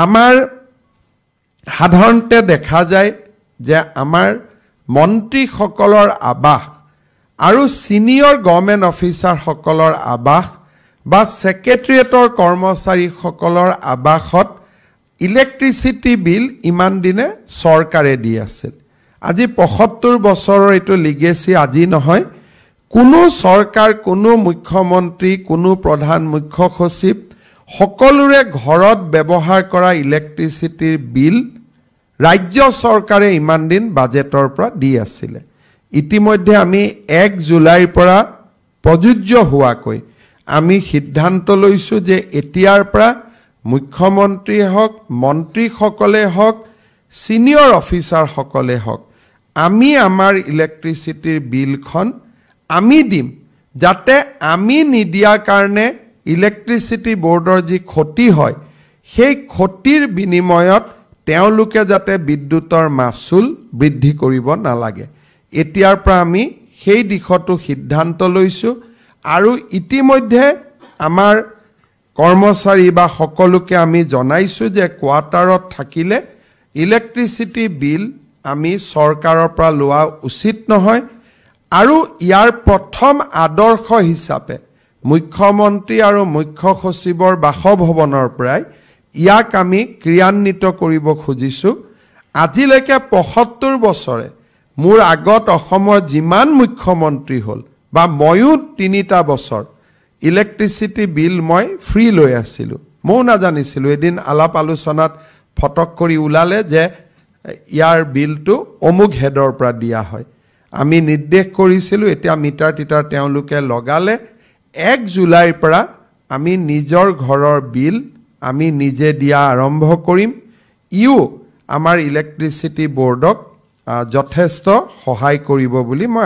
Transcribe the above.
আমাৰ সাধাৰণতে দেখা যায় যে আমাৰ মন্ত্ৰীসকলৰ আবাস আৰু সিনিয়ৰ গভৰ্ণমেণ্ট অফিচাৰসকলৰ আবাস বা সেক্ৰেটাৰিয়েটৰ কৰ্মচাৰীসকলৰ আবাসত ইলেক্ট্ৰিচিটি বিল ইমান দিনে চৰকাৰে দি আছিল। আজি ৭৫ বছৰৰ এইটো লিগেসি আজি নহয়। কোনো চৰকাৰ, কোনো মুখ্যমন্ত্ৰী, কোনো প্ৰধান মুখ্য সচিব সকলোৰে ঘৰত ব্যৱহাৰ কৰা ইলেক্ট্ৰিচিটিৰ বিল ৰাজ্য চৰকাৰে ইমান দিন বাজেটৰ পৰা দি আছিলে। ইতিমধ্যে আমি ১ জুলাইৰ পৰা প্ৰযোজ্য হোৱাকৈ আমি সিদ্ধান্ত লৈছো যে এতিয়াৰ পৰা মুখ্যমন্ত্ৰী হওক, মন্ত্ৰীসকলে হওক, সিনিয়ৰ অফিচাৰসকলে হওক, আমি আমাৰ ইলেক্ট্ৰিচিটিৰ বিলখন আমি দিম, যাতে আমি নিদিয়াৰ কাৰণে ইলেক্ট্ৰিচিটি বোৰ্ডৰ যি ক্ষতি হয় সেই ক্ষতিৰ বিনিময়ত তেওঁলোকে যাতে বিদ্যুতৰ মাচুল বৃদ্ধি কৰিব নালাগে। এতিয়াৰ পৰা আমি সেই দিশতো সিদ্ধান্ত লৈছো আৰু ইতিমধ্যে আমাৰ কৰ্মচাৰী বা সকলোকে আমি জনাইছো যে কোৱাৰ্টাৰত থাকিলে ইলেক্ট্ৰিচিটি বিল আমি চৰকাৰৰ পৰা লোৱা উচিত নহয় আৰু ইয়াৰ প্ৰথম আদৰ্শ হিচাপে মুখ্যমন্ত্ৰী আৰু মুখ্য সচিবৰ বাসভৱনৰ পৰাই ইয়াক আমি ক্ৰিয়ান্বিত কৰিব খুজিছো। আজিলৈকে ৭৫ বছৰে মোৰ আগত অসমৰ যিমান মুখ্যমন্ত্ৰী হ'ল বা ময়ো ৩টা বছৰ ইলেক্ট্ৰিচিটি বিল মই ফ্ৰী লৈ আছিলোঁ। ময়ো নাজানিছিলোঁ। এদিন আলাপ আলোচনাত ফটক কৰি ওলালে যে ইয়াৰ বিলটো অমুক হেডৰ পৰা দিয়া হয়। আমি নিৰ্দেশ কৰিছিলোঁ, এতিয়া মিটাৰ টিটাৰ তেওঁলোকে লগালে। ১ জুলাইৰ পৰা আমি নিজৰ ঘৰৰ বিল আমি নিজে দিয়া আৰম্ভ কৰিম। ইও আমাৰ ইলেক্ট্ৰিচিটি বোৰ্ডক যথেষ্ট সহায় কৰিব বুলি মই